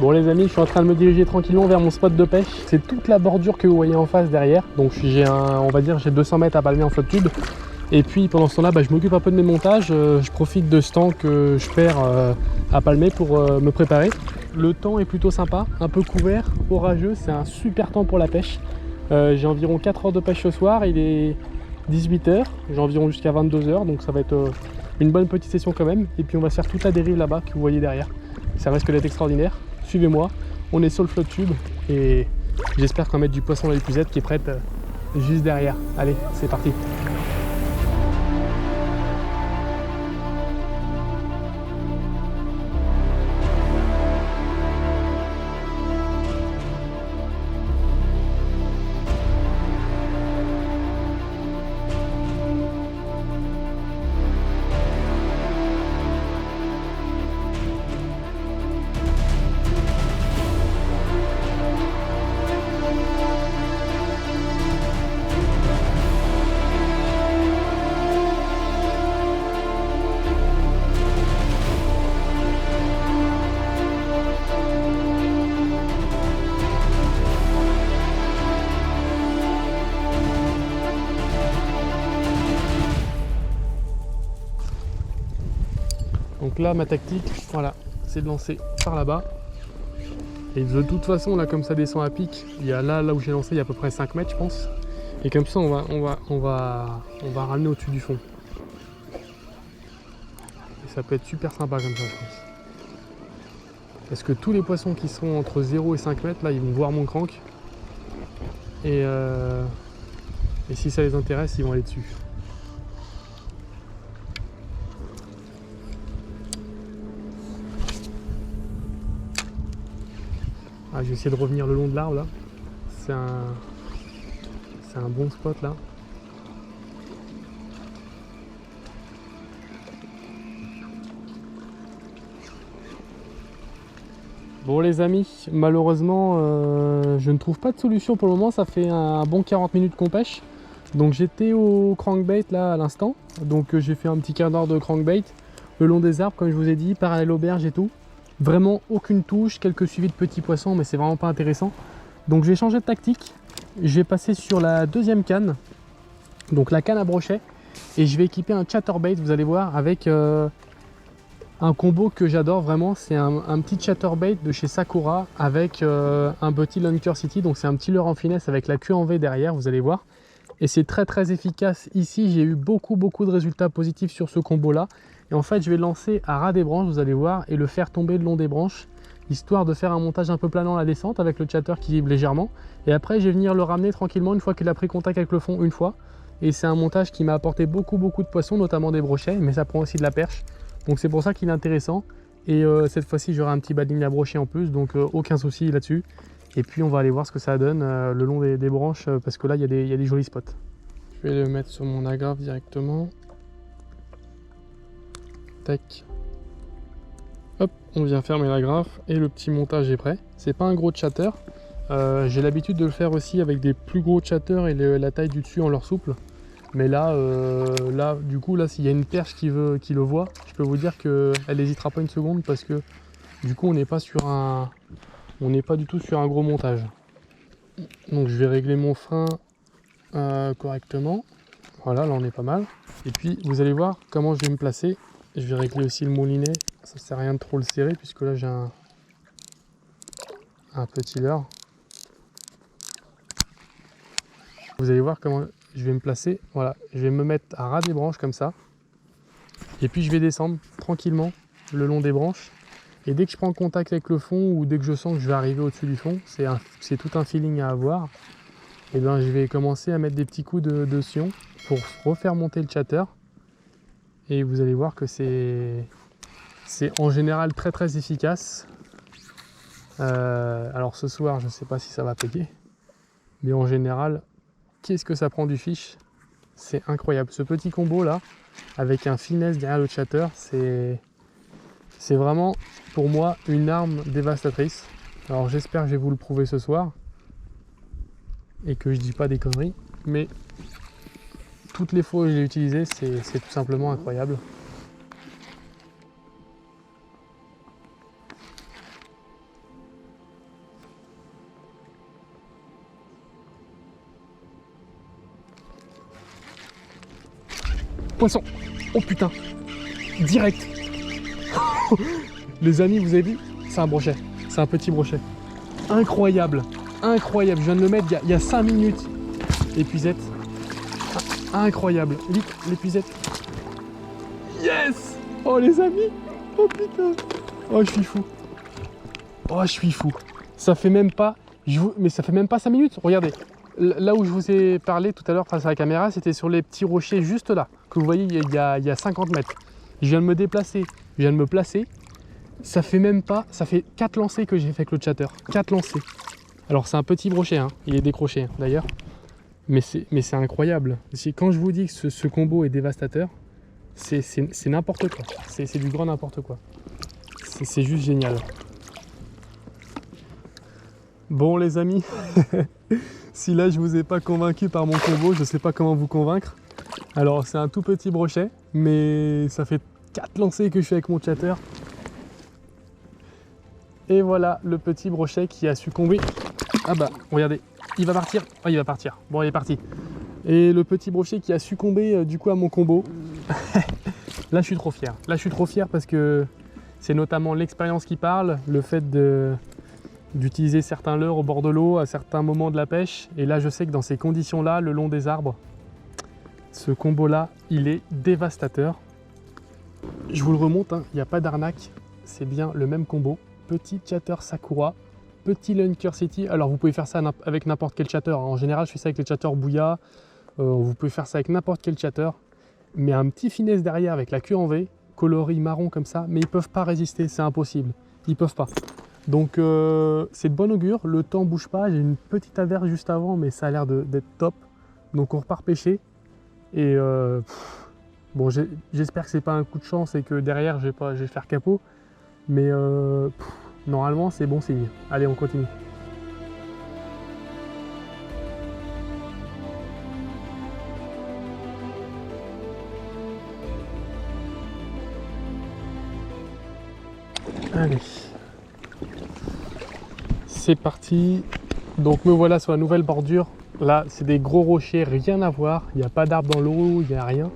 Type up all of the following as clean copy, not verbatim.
Bon les amis, je suis en train de me diriger tranquillement vers mon spot de pêche. C'est toute la bordure que vous voyez en face derrière. Donc j'ai on va dire j'ai 200 mètres à palmer en flotte tube. Et puis pendant ce temps-là, je m'occupe un peu de mes montages. Je profite de ce temps que je perds à palmer pour me préparer. Le temps est plutôt sympa, un peu couvert, orageux. C'est un super temps pour la pêche. J'ai environ 4 heures de pêche ce soir. Il est 18 h. J'ai environ jusqu'à 22 h. Donc ça va être une bonne petite session quand même. Et puis on va se faire toute la dérive là-bas que vous voyez derrière. Ça risque d'être extraordinaire. Suivez-moi, on est sur le flotte tube et j'espère qu'on va mettre du poisson dans l'épuisette qui est prête juste derrière. Allez, c'est parti. Donc là, ma tactique, voilà, c'est de lancer par là-bas. Et de toute façon, là, comme ça descend à pic, il y a là où j'ai lancé, il y a à peu près 5 mètres, je pense. Et comme ça, on va ramener au-dessus du fond. Et ça peut être super sympa comme ça, je pense. Parce que tous les poissons qui sont entre 0 et 5 mètres, là, ils vont voir mon crank. Et si ça les intéresse, ils vont aller dessus. Ah, je vais essayer de revenir le long de l'arbre là. C'est un bon spot là. Bon les amis, malheureusement je ne trouve pas de solution pour le moment. Ça fait un bon 40 minutes qu'on pêche. Donc j'étais au crankbait là à l'instant. Donc j'ai fait un petit quart d'heure de crankbait le long des arbres comme je vous ai dit, parallèle aux berges et tout. Vraiment aucune touche, quelques suivis de petits poissons, mais c'est vraiment pas intéressant. Donc j'ai changé de tactique. Je vais passer sur la deuxième canne, donc la canne à brochet, et je vais équiper un chatterbait, vous allez voir, avec un combo que j'adore vraiment. C'est un petit chatterbait de chez Sakura avec un petit Lunker City, donc c'est un petit leurre en finesse avec la queue en V derrière, vous allez voir. Et c'est très efficace ici. J'ai eu beaucoup de résultats positifs sur ce combo là. Et en fait je vais le lancer à ras des branches, vous allez voir, et le faire tomber le long des branches, histoire de faire un montage un peu planant à la descente avec le chatter qui vibre légèrement. Et après je vais venir le ramener tranquillement une fois qu'il a pris contact avec le fond une fois. Et c'est un montage qui m'a apporté beaucoup de poissons, notamment des brochets, mais ça prend aussi de la perche. Donc c'est pour ça qu'il est intéressant. Et cette fois-ci j'aurai un petit badding à brochet en plus, donc aucun souci là-dessus. Et puis on va aller voir ce que ça donne le long des branches, parce que là il y a des jolis spots. Je vais le mettre sur mon agrafe directement. Tac. Hop, on vient fermer l'agrafe et le petit montage est prêt. C'est pas un gros chatter. J'ai l'habitude de le faire aussi avec des plus gros chatters et la taille du dessus en leur souple. Mais là, du coup, là, s'il y a une perche qui le voit, je peux vous dire qu'elle n'hésitera pas une seconde parce que du coup, on n'est pas du tout sur un gros montage. Donc, je vais régler mon frein correctement. Voilà, là, on est pas mal. Et puis, vous allez voir comment je vais me placer. Je vais régler aussi le moulinet. Ça sert à rien de trop le serrer puisque là, j'ai un petit leurre. Vous allez voir comment je vais me placer. Voilà, je vais me mettre à ras des branches comme ça. Et puis je vais descendre tranquillement le long des branches. Et dès que je prends contact avec le fond ou dès que je sens que je vais arriver au-dessus du fond, c'est tout un feeling à avoir. Et bien je vais commencer à mettre des petits coups de sion pour refaire monter le chatter. Et vous allez voir que c'est en général très efficace. Alors ce soir, je ne sais pas si ça va payer. Mais en général, qu'est-ce que ça prend du fiche? C'est incroyable. Ce petit combo là, avec un finesse derrière le chatter, c'est vraiment pour moi une arme dévastatrice. Alors j'espère que je vais vous le prouver ce soir et que je dis pas des conneries, mais toutes les fois où je l'ai utilisé, c'est tout simplement incroyable. Poisson. Oh putain. Direct. Les amis, vous avez vu? C'est un brochet. C'est un petit brochet. Incroyable. Incroyable. Je viens de le mettre il y a 5 minutes. Épuisette. Incroyable. Vite, l'épuisette. Yes! Oh les amis. Oh putain. Oh, je suis fou. Oh, je suis fou. Ça fait même pas... Mais ça fait même pas 5 minutes. Regardez. Là où je vous ai parlé tout à l'heure face à la caméra, c'était sur les petits rochers juste là. Que vous voyez, il y a 50 mètres. Je viens de me déplacer. Je viens de me placer. Ça fait même pas... Ça fait 4 lancers que j'ai fait avec le chatter. 4 lancers. Alors c'est un petit brochet, hein. Il est décroché hein, d'ailleurs. Mais c'est incroyable. Quand je vous dis que ce combo est dévastateur, c'est n'importe quoi. C'est du grand n'importe quoi. C'est juste génial. Bon les amis, si là je vous ai pas convaincu par mon combo, je sais pas comment vous convaincre. Alors c'est un tout petit brochet, mais ça fait 4 lancers que je fais avec mon chatter. Et voilà le petit brochet qui a succombé. Ah bah regardez, il va partir. Oh, il va partir. Bon, il est parti. Et le petit brochet qui a succombé du coup à mon combo. Là je suis trop fier. Là je suis trop fier parce que c'est notamment l'expérience qui parle, le fait d'utiliser certains leurres au bord de l'eau à certains moments de la pêche. Et là je sais que dans ces conditions là, le long des arbres, ce combo là il est dévastateur. Je vous le remonte, hein, il n'y a pas d'arnaque, c'est bien le même combo. Petit chatter Sakura, petit Lunker City. Alors vous pouvez faire ça avec n'importe quel chatter, hein. En général je fais ça avec les chatters Bouya, vous pouvez faire ça avec n'importe quel chatter. Mais un petit finesse derrière avec la queue en V, coloris marron comme ça, mais ils peuvent pas résister, c'est impossible, ils peuvent pas. Donc c'est de bon augure, le temps bouge pas, j'ai une petite averse juste avant, mais ça a l'air d'être top. Donc on repart pêcher, et bon j'espère que c'est pas un coup de chance et que derrière je vais faire capot, mais normalement c'est bon signe. Allez, on continue. Allez, c'est parti. Donc me voilà sur la nouvelle bordure. Là, c'est des gros rochers, rien à voir. Il n'y a pas d'arbre dans l'eau, il n'y a rien.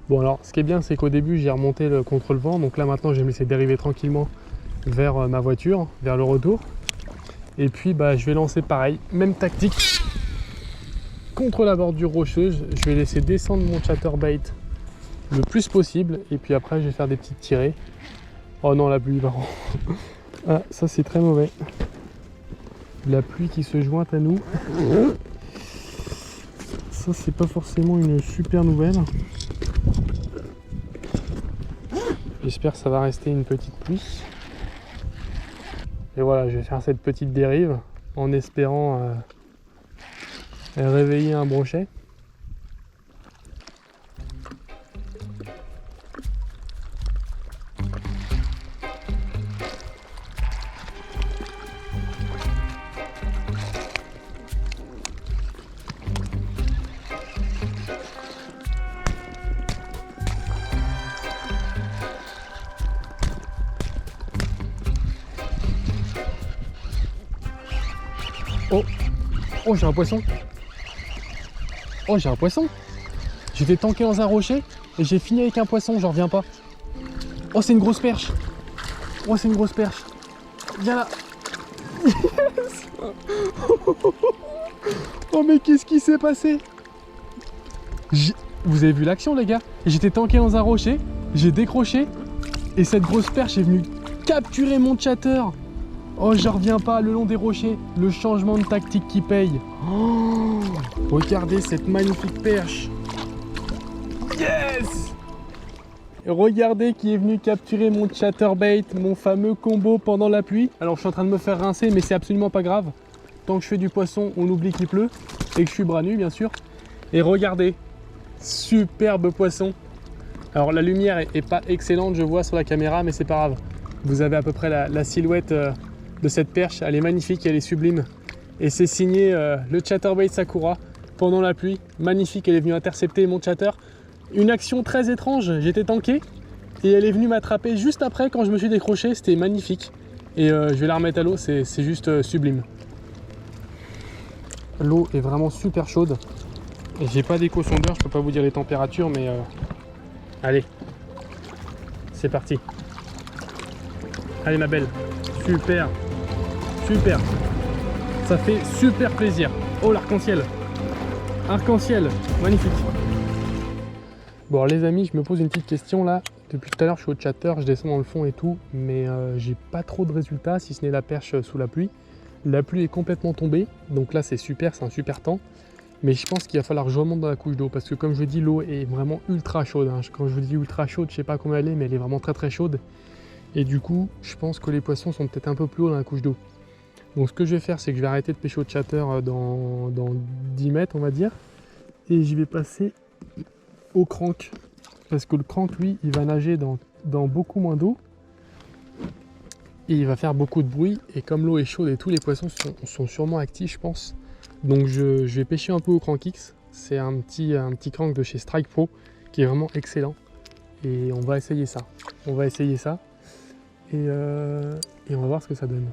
Bon, alors, ce qui est bien, c'est qu'au début, j'ai remonté contre le vent. Donc là, maintenant, je vais me laisser dériver tranquillement vers ma voiture, vers le retour. Et puis, bah, je vais lancer pareil, même tactique. Contre la bordure rocheuse, je vais laisser descendre mon chatterbait le plus possible. Et puis après, je vais faire des petites tirées. Oh non, la pluie, par contre. Ah, ça c'est très mauvais. La pluie qui se joint à nous. Ça, c'est pas forcément une super nouvelle. J'espère que ça va rester une petite pluie. Et voilà, je vais faire cette petite dérive en espérant réveiller un brochet. Oh, oh j'ai un poisson. Oh j'ai un poisson. J'étais tanké dans un rocher et j'ai fini avec un poisson, j'en reviens pas. Oh c'est une grosse perche. Oh c'est une grosse perche. Viens là. Yes. Oh mais qu'est-ce qui s'est passé? Vous avez vu l'action les gars? J'étais tanké dans un rocher, j'ai décroché et cette grosse perche est venue capturer mon chatter. Oh, je reviens pas le long des rochers. Le changement de tactique qui paye. Oh, regardez cette magnifique perche. Yes! Regardez qui est venu capturer mon chatterbait, mon fameux combo pendant la pluie. Alors, je suis en train de me faire rincer, mais c'est absolument pas grave. Tant que je fais du poisson, on oublie qu'il pleut. Et que je suis bras nus, bien sûr. Et regardez, superbe poisson. Alors, la lumière est pas excellente, je vois sur la caméra, mais c'est pas grave. Vous avez à peu près la silhouette de cette perche, elle est magnifique, elle est sublime. Et c'est signé le chatterbait Sakura pendant la pluie. Magnifique, elle est venue intercepter mon chatter. Une action très étrange, j'étais tanké et elle est venue m'attraper juste après quand je me suis décroché, c'était magnifique. Et je vais la remettre à l'eau, c'est juste sublime. L'eau est vraiment super chaude. Et j'ai pas d'éco-sondeur, je peux pas vous dire les températures, mais Allez, c'est parti. Allez ma belle, super, super. Ça fait super plaisir. Oh l'arc-en-ciel, arc-en-ciel, magnifique. Bon alors, les amis, je me pose une petite question là. Depuis tout à l'heure, je suis au chatter, je descends dans le fond et tout, mais j'ai pas trop de résultats, si ce n'est la perche sous la pluie. La pluie est complètement tombée, donc là c'est super, c'est un super temps. Mais je pense qu'il va falloir que je remonte dans la couche d'eau, parce que comme je vous dis, l'eau est vraiment ultra chaude. Hein. Quand je vous dis ultra chaude, je sais pas combien elle est, mais elle est vraiment très très chaude. Et du coup, je pense que les poissons sont peut-être un peu plus hauts dans la couche d'eau. Donc ce que je vais faire, c'est que je vais arrêter de pêcher au chatter dans 10 mètres, on va dire. Et je vais passer au crank. Parce que le crank, lui, il va nager dans beaucoup moins d'eau. Et il va faire beaucoup de bruit. Et comme l'eau est chaude et tous les poissons sont sûrement actifs, je pense. Donc je vais pêcher un peu au Crank X. C'est un petit crank de chez Strike Pro qui est vraiment excellent. Et on va essayer ça. On va essayer ça. Et on va voir ce que ça donne.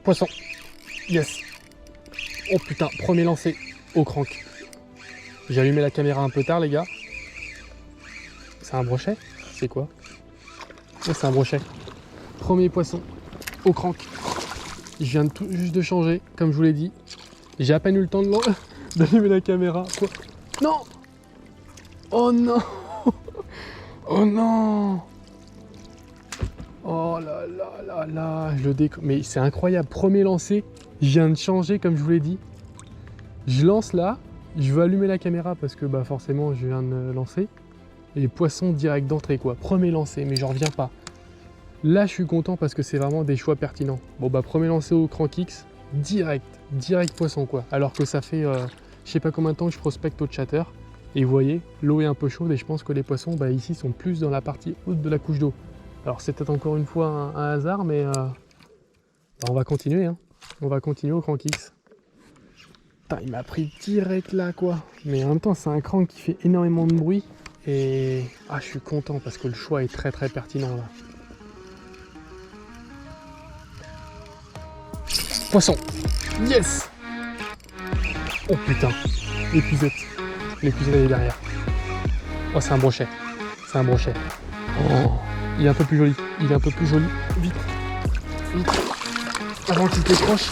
Poisson. Yes. Oh putain, premier lancé au crank. J'ai allumé la caméra un peu tard les gars. C'est un brochet? C'est quoi? Oh, c'est un brochet. Premier poisson au crank. Je viens juste de changer, comme je vous l'ai dit. J'ai à peine eu le temps d'allumer la caméra. Quoi? Non! Oh non! Oh non! Oh là là là là! Mais c'est incroyable. Premier lancé, je viens de changer, comme je vous l'ai dit. Je lance là. Je veux allumer la caméra parce que bah forcément je viens de lancer. Et poisson direct d'entrée quoi. Premier lancé, mais j'en reviens pas. Là je suis content parce que c'est vraiment des choix pertinents. Bon bah premier lancé au Crank X, direct poisson quoi. Alors que ça fait je sais pas combien de temps que je prospecte au chatter. Et vous voyez, l'eau est un peu chaude et je pense que les poissons bah, ici sont plus dans la partie haute de la couche d'eau. Alors c'est peut-être encore une fois un hasard mais bah, on va continuer hein. On va continuer au Crank X. Putain, il m'a pris direct là quoi. Mais en même temps c'est un crank qui fait énormément de bruit. Et je suis content parce que le choix est très très pertinent là. Poisson. Yes. Oh putain. L'épuisette. L'épuisette elle est derrière. Oh c'est un brochet. C'est un brochet. Oh. Il est un peu plus joli. Il est un peu plus joli. Vite. Vite. Avant qu'il décroche.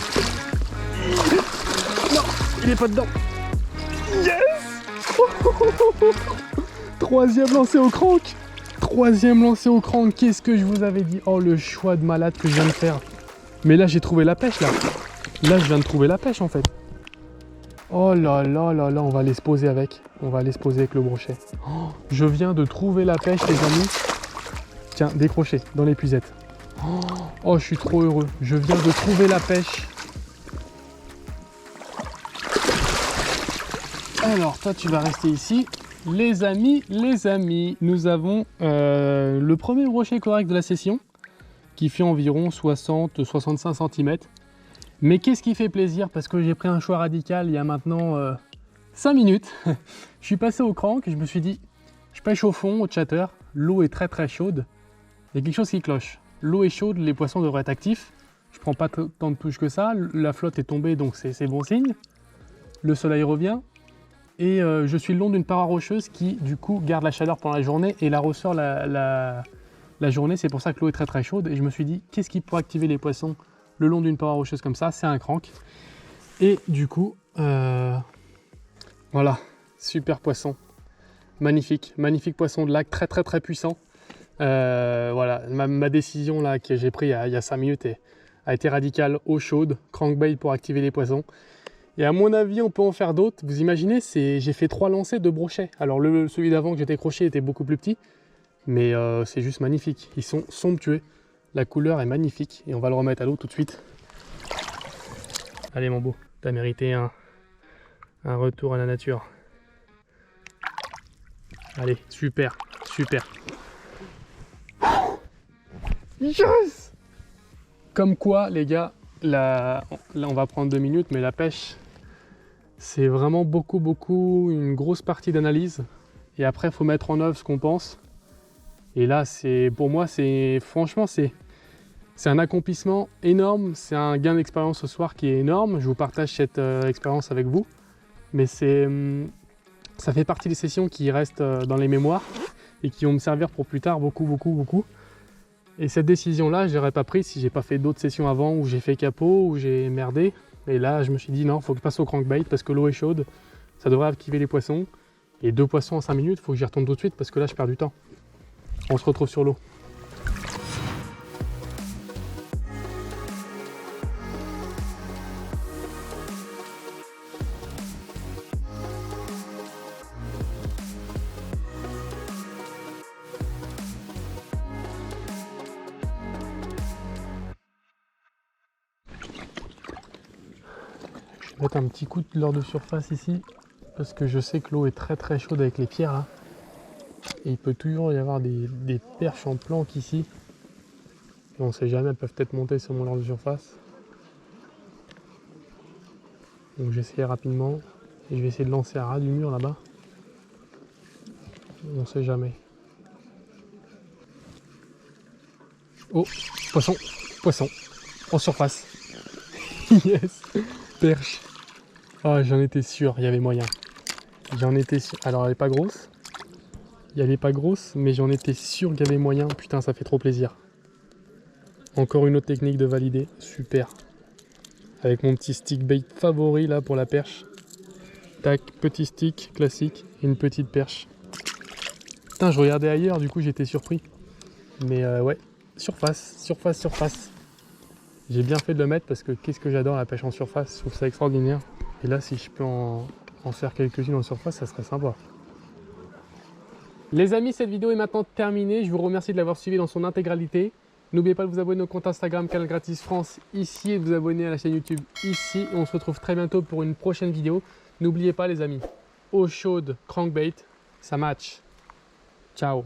Non. Il est pas dedans. Yes. Troisième lancé au crank. Troisième lancé au crank. Qu'est-ce que je vous avais dit? Oh le choix de malade que je viens de faire. Mais là j'ai trouvé la pêche là. Là je viens de trouver la pêche en fait. Oh là là là là, on va aller se poser avec. On va aller se poser avec le brochet. Oh, je viens de trouver la pêche les amis. Tiens, décroché dans l'épuisette. Oh, je suis trop heureux. Je viens de trouver la pêche. Alors toi tu vas rester ici. Les amis, nous avons le premier brochet correct de la session qui fait environ 60-65 cm. Mais qu'est-ce qui fait plaisir? Parce que j'ai pris un choix radical il y a maintenant 5 minutes. Je suis passé au crank, je me suis dit, je pêche au fond, au chatter, l'eau est très très chaude. Il y a quelque chose qui cloche. L'eau est chaude, les poissons devraient être actifs. Je prends pas tant de touches que ça, la flotte est tombée donc c'est bon signe. Le soleil revient. Et je suis le long d'une paroi rocheuse qui du coup garde la chaleur pendant la journée et la ressort la journée. C'est pour ça que l'eau est très très chaude. Et je me suis dit, qu'est-ce qui pourrait activer les poissons le long d'une paroi rocheuse comme ça? C'est un crank. Et du coup, voilà, super poisson. Magnifique, magnifique poisson de lac, très très très puissant. Voilà, ma décision là que j'ai prise il y a 5 minutes a été radicale, eau chaude, crankbait pour activer les poissons. Et à mon avis, on peut en faire d'autres. Vous imaginez, j'ai fait 3 lancers de brochets. Alors celui d'avant que j'ai décroché était beaucoup plus petit, mais c'est juste magnifique. Ils sont somptueux. La couleur est magnifique et on va le remettre à l'eau tout de suite. Allez mon beau, t'as mérité un retour à la nature. Allez, super, super. Yes! Comme quoi, les gars, là on va prendre 2 minutes, mais la pêche, c'est vraiment beaucoup, une grosse partie d'analyse. Et après, il faut mettre en œuvre ce qu'on pense. Et là, pour moi, franchement, c'est un accomplissement énorme. C'est un gain d'expérience ce soir qui est énorme. Je vous partage cette expérience avec vous. Mais c'est Ça fait partie des sessions qui restent dans les mémoires et qui vont me servir pour plus tard beaucoup. Et cette décision-là, je l'aurais pas prise si j'ai pas fait d'autres sessions avant où j'ai fait capot, où j'ai merdé. Et là, je me suis dit non, faut que je passe au crankbait parce que l'eau est chaude, ça devrait activer les poissons. Et 2 poissons en 5 minutes, faut que j'y retourne tout de suite parce que là, je perds du temps. On se retrouve sur l'eau. Je vais mettre un petit coup de leurre de surface ici parce que je sais que l'eau est très chaude avec les pierres là. Et il peut toujours y avoir des perches en planque ici. Et on sait jamais, elles peuvent peut-être monter sur mon leurre de surface. Donc j'essaie rapidement et je vais essayer de lancer à ras du mur là-bas. On sait jamais. Oh, poisson, en surface. Yes, perche. Ah, j'en étais sûr, il y avait moyen. J'en étais sûr. Alors elle est pas grosse. Elle est pas grosse, mais j'en étais sûr qu'il y avait moyen. Putain, ça fait trop plaisir. Encore une autre technique de valider. Super. Avec mon petit stick bait favori là pour la perche. Tac, petit stick classique et une petite perche. Putain, je regardais ailleurs, du coup j'étais surpris. Mais ouais, surface. J'ai bien fait de le mettre parce que qu'est-ce que j'adore la pêche en surface. Je trouve ça extraordinaire. Et là, si je peux en faire quelques-unes en surface, ça serait sympa. Les amis, cette vidéo est maintenant terminée. Je vous remercie de l'avoir suivi dans son intégralité. N'oubliez pas de vous abonner au compte Instagram Canal Gratis France ici et de vous abonner à la chaîne YouTube ici. Et on se retrouve très bientôt pour une prochaine vidéo. N'oubliez pas les amis, eau chaude, crankbait, ça match. Ciao.